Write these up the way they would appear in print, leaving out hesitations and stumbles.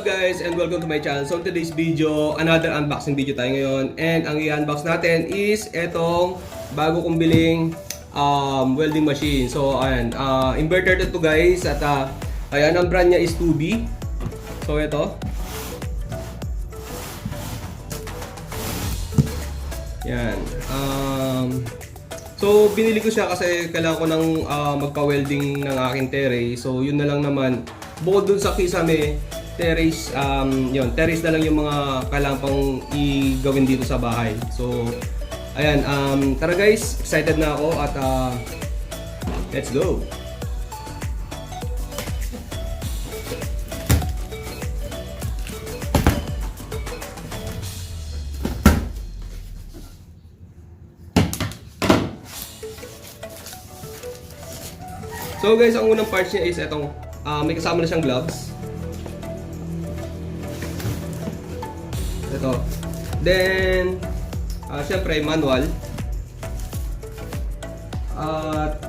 up guys and welcome to my channel. So in today's video, another unboxing video tayo ngayon. And ang i-unbox natin is etong bago kong biling welding machine. So ayan, inverter to guys. At ayan, ang brand niya is 2B. So ito. Yan. So binili ko siya kasi kailangan ko ng magpa-welding ng aking terrace. So yun na lang naman. Bukod dun sa kisame, terrace, yun, terrace na lang yung mga kailangan pang i-gawin dito sa bahay. So, ayan, tara guys, excited na ako at let's go! So guys, ang unang parts niya is itong may kasama na siyang gloves. Ito. Then, syempre, manual. At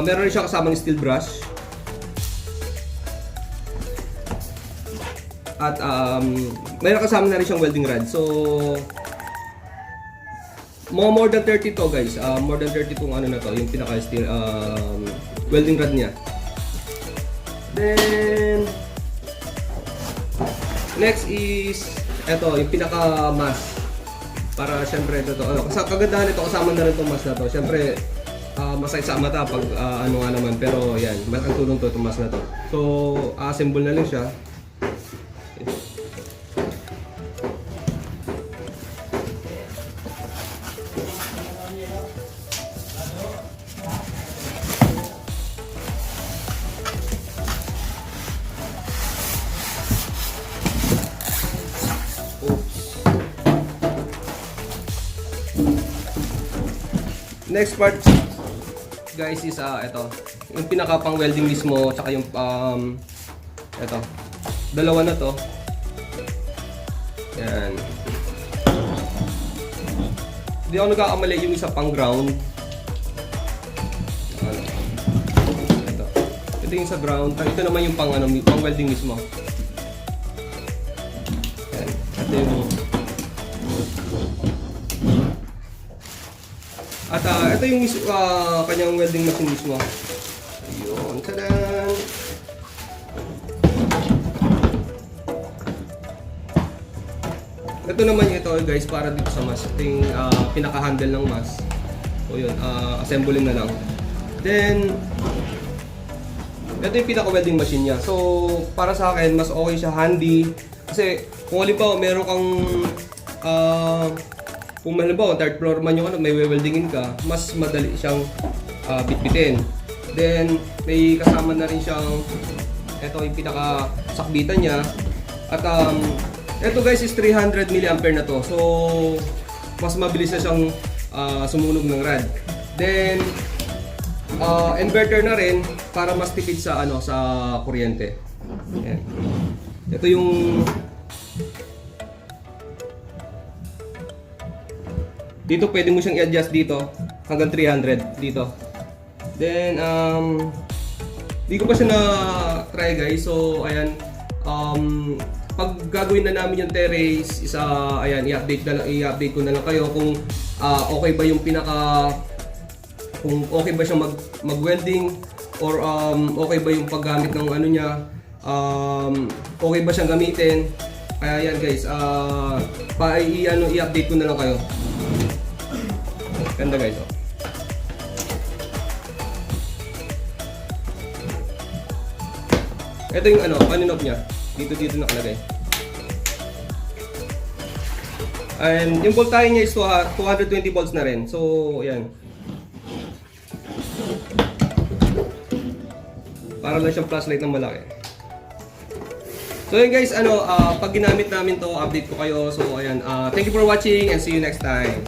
meron rin siya kasama ng steel brush. At meron kasama na rin siyang welding rod. So, more than 30 to guys. More than 30 tong ano na to, yung pinaka steel welding rod niya. Then, next is eto, yung pinaka mask. Para syempre ito, kagandahan ito, kasama na rin itong mask na to. Syempre, masakit sa mata pag ano nga naman, pero yan, malaking tulong to itong mask na to. So, assemble na lang siya. Next part guys is ito, yung pinaka pang welding mismo, tsaka yung ito, dalawa na to. Yan. Hindi ako nagkakamali, yung isa pang ground. Ito yung sa ground, ito naman yung pang welding mismo. Yan. Ito yung at ito yung kanyang welding machine mismo. Ayun, tadan! Ito naman ito guys, para dito sa mask. Ito yung pinaka-handle ng mask. So yun, assembling na lang. Then, ito yung pinaka-welding machine niya. So, para sa akin, mas okay siya, handy. Kasi, kung halimbawa, meron kang kung halimbawa, third floor man yung may weldingin ka, mas madali siyang bitbitin. Then, may kasama na rin siyang, ito yung pinaka-sakbitan niya. At ito guys is 300 mAh na to. So, mas mabilis na siyang sumunog ng rod. Then, inverter na rin para mas tipid sa sa kuryente. Ayan. Ito yung dito pwede mo siyang i-adjust dito hanggang 300 dito. Then di ko pa siya na-try guys. So ayan, pag gagawin na namin yung terrace, ayan, i-update ko na lang kayo kung okay ba yung kung okay ba siyang mag-welding or okay ba yung paggamit ng ano niya, okay ba siyang gamitin. Kaya yan guys, i-update ko na lang kayo. Ganda guys, oh. Ito yung on-and-off niya. Dito nakalagay. And yung voltage niya is 220 volts na rin. So, ayan. Para lang siyang flashlight ng malaki. So yun guys, pag ginamit namin to, update ko kayo. So ayan, thank you for watching and see you next time.